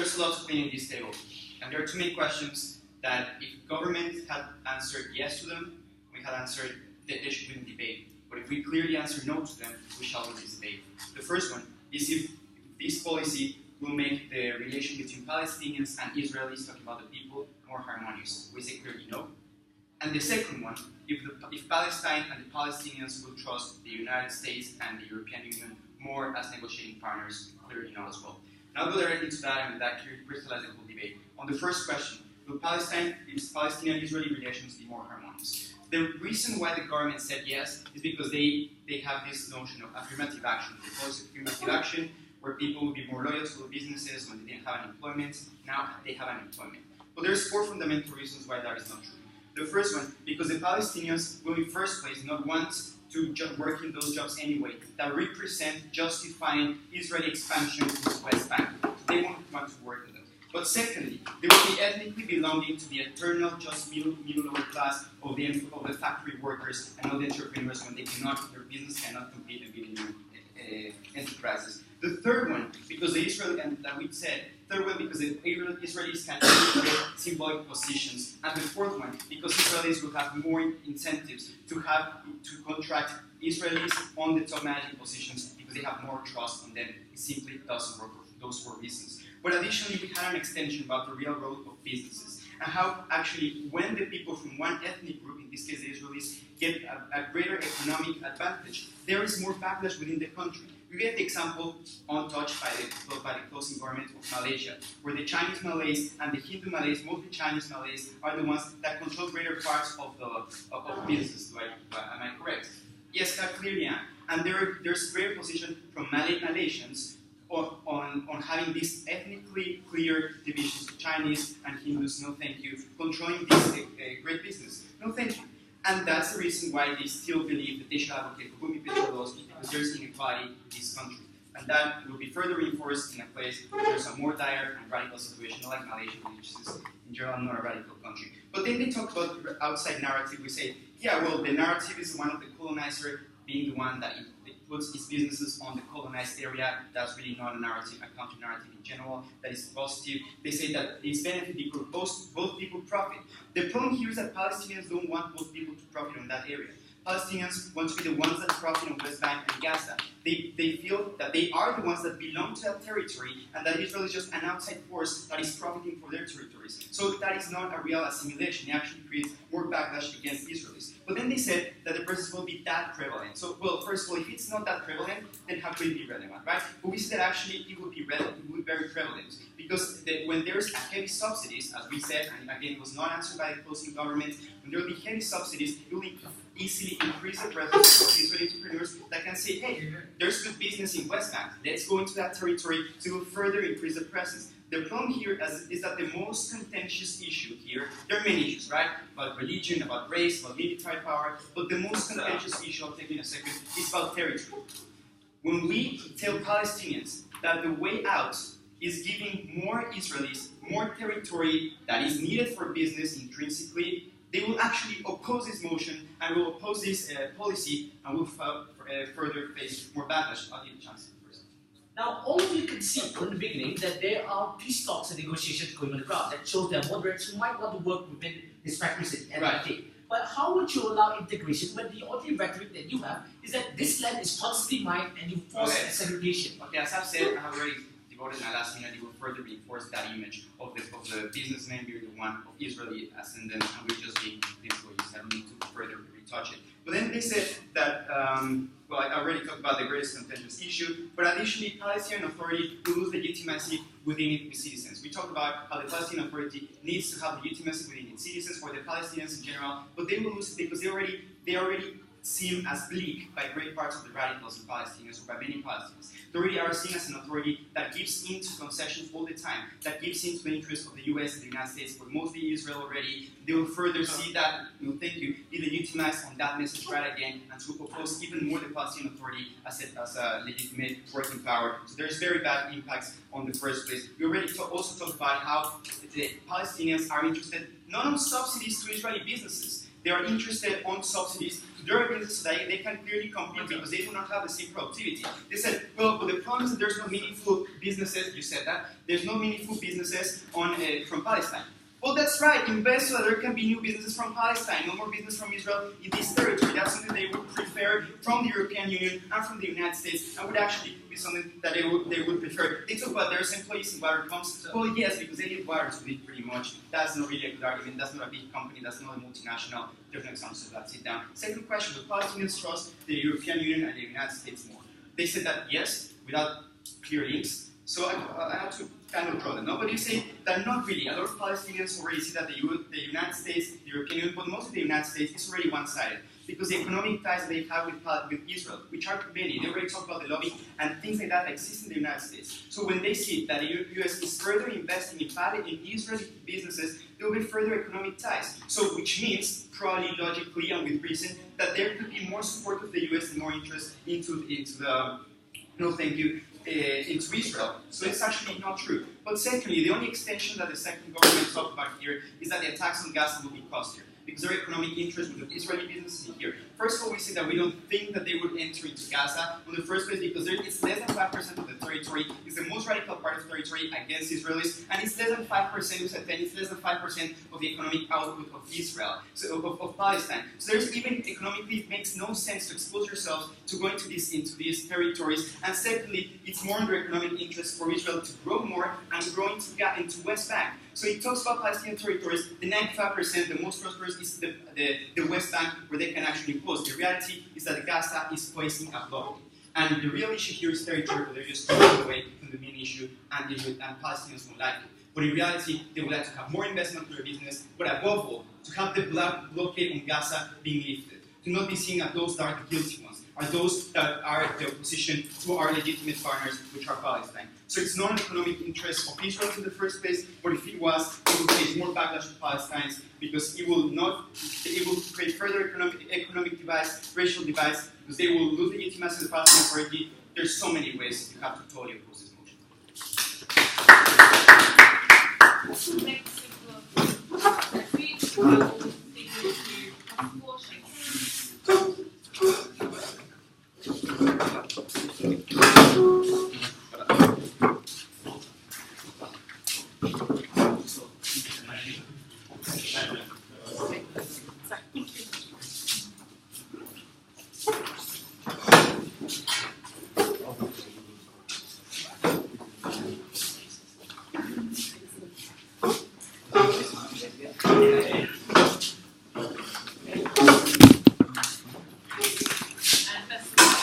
there's a lot to clean in this table. And there are two main questions that if government had answered yes to them, we had answered that they should win the debate. But if we clearly answer no to them, we shall win this debate. The first one is if this policy will make the relation between Palestinians and Israelis, talking about the people, more harmonious. We say clearly no. And the second one, if Palestine and the Palestinians will trust the United States and the European Union more as negotiating partners, clearly no as well. Now I'll go directly into that and that clearly crystallize the whole debate. On the first question, will Palestinian-Israeli relations be more harmonious? The reason why the government said yes is because they have this notion of affirmative action. The policy of affirmative action, where people would be more loyal to the businesses when they didn't have an employment. Now they have an employment. But there's four fundamental reasons why that is not true. The first one, because the Palestinians will in first place not want to work in those jobs anyway that represent justifying Israeli expansion to the West Bank. They won't want to work in them. But secondly, they will be ethnically belonging to the eternal just middle lower class of the factory workers and all the entrepreneurs when their business cannot compete and be in enterprises. The third one, because the Israel, and that we said, third one, because the Israelis can get symbolic positions. And the fourth one, because Israelis will have more incentives to contract Israelis on the top managing positions because they have more trust on them. It simply doesn't work for those four reasons. But additionally, we had an extension about the real role of businesses and how actually when the people from one ethnic group, in this case the Israelis, get a greater economic advantage, there is more backlash within the country. You get the example untouched by the closing government of Malaysia, where the Chinese Malays and the Hindu Malays, mostly Chinese Malays, are the ones that control greater parts of business. Am I correct? Yes, clearly am. And there's greater position from Malaysians on having these ethnically clear divisions of Chinese and Hindus, no thank you, controlling this great business, no thank you. And that's the reason why they still believe that they should advocate for Bhumi laws, because there's inequality in this country. And that will be further reinforced in a place where there's a more dire and radical situation, not like Malaysia, which is in general not a radical country. But then they talk about the outside narrative. We say, yeah, well, the narrative is the one of the colonizer being the one that puts its businesses on the colonized area. That's really not a narrative, a counter-narrative in general. That is positive. They say that it's benefit because both people profit. The problem here is that Palestinians don't want both people to profit on that area. Palestinians want to be the ones that profit on West Bank and Gaza. They feel that they are the ones that belong to that territory and that Israel is just an outside force that is profiting for their territories. So that is not a real assimilation. It actually creates more backlash against Israelis. But then they said that the process will be that prevalent. So, well, first of all, if it's not that prevalent, then how could it be relevant, right? But we said that actually it would be relevant, it would be very prevalent. Because when there's heavy subsidies, as we said, and again, it was not answered by the closing government, when there will be heavy subsidies, it will easily increase the presence of Israeli entrepreneurs that can say, hey, there's good business in West Bank, let's go into that territory to further increase the presence. The problem here is that the most contentious issue here, there are many issues, right? About religion, about race, about military power, but the most contentious issue, I'll take in a second, is about territory. When we tell Palestinians that the way out is giving more Israelis more territory that is needed for business intrinsically, they will actually oppose this motion and will oppose this policy and will further face more backlash. I'll give a chance first. Now, all of you can see from the beginning that there are peace talks and negotiations going on the ground that shows that moderates who might want to work within this practice and right. But how would you allow integration when the only rhetoric that you have is that this land is constantly mine and you force segregation? Okay, as I've said, I have already devoted my last minute, it will further reinforce that image of the businessman being the one of Israeli ascendant and we're just being employees. I don't need to further retouch it. But then they said that, well, I already talked about the greatest contentious issue, but additionally, Palestinian Authority will lose legitimacy within its citizens. We talked about how the Palestinian Authority needs to have legitimacy within its citizens, for the Palestinians in general, but they will lose it because they already seem as bleak by great parts of the radicals in Palestinians or by many Palestinians. They already are seen as an authority that gives in to concessions all the time, that gives in to the interests of the US and the United States, but mostly Israel already. They will further see that, thank you, be legitimized on that message right again, and to oppose even more the Palestinian Authority as a legitimate working power. So there's very bad impacts on the first place. We already also talked about how the Palestinians are interested not on subsidies to Israeli businesses. they are interested on subsidies to their businesses so that they can clearly compete because they do not have the same productivity. They said, well, but the problem is that there's no meaningful businesses, you said that, there's no meaningful businesses from Palestine. Well, that's right. Invest so that there can be new businesses from Palestine, no more business from Israel in this territory. That's something they would prefer from the European Union and from the United States, and would actually be something that they would prefer. They talk about there's employees in water pumps. Well, yes, because they need water to live pretty much. That's not really a good argument. That's not a big company. That's not a multinational. There's no examples of that. Sit down. Second question: the Palestinians trust the European Union and the United States more? They said that yes, without clear links. So I have to kind of draw them. Nobody say that not really. A lot of Palestinians already see that the United States, the European Union, but most of the United States is already one-sided. Because the economic ties they have with Israel, which are many, they already talk about the lobby and things like that exist in the United States. So when they see that the US is further investing in Israeli businesses, there will be further economic ties. So which means, probably logically and with reason, that there could be more support of the US and more interest into Israel. So it's actually not true. But secondly, the only extension that the second government talked about here is that the attacks on Gaza will be costlier, because their economic interest with the Israeli businesses in here. First of all, we say that we don't think that they would enter into Gaza in the first place because it's less than 5% of the territory. It's the most radical part of the territory against Israelis, and it's less than 5%, it's less than 5% of the economic output of Israel, so of Palestine. So there's even economically, it makes no sense to expose yourselves to go into these territories. And secondly, it's more in their economic interest for Israel to grow more and grow into West Bank. So it talks about Palestinian territories. The 95%, the most prosperous, is the West Bank, where they can actually impose. The reality is that Gaza is placing a block. And the real issue here is territory, where they're just taking away from the main issue, and Palestinians won't like it. But in reality, they would like to have more investment in their business, but above all, to have the blockade on Gaza being lifted. To not be seen as those that are the guilty ones, are those that are the opposition to our legitimate partners, which are Palestine. So it's not an economic interest of Israel in the first place, but if it was, it would create more backlash to Palestinians, because it will create further economic divides, racial divides, because they will lose legitimacy of the Palestinian Authority. There's so many ways you have to totally oppose this motion. Next,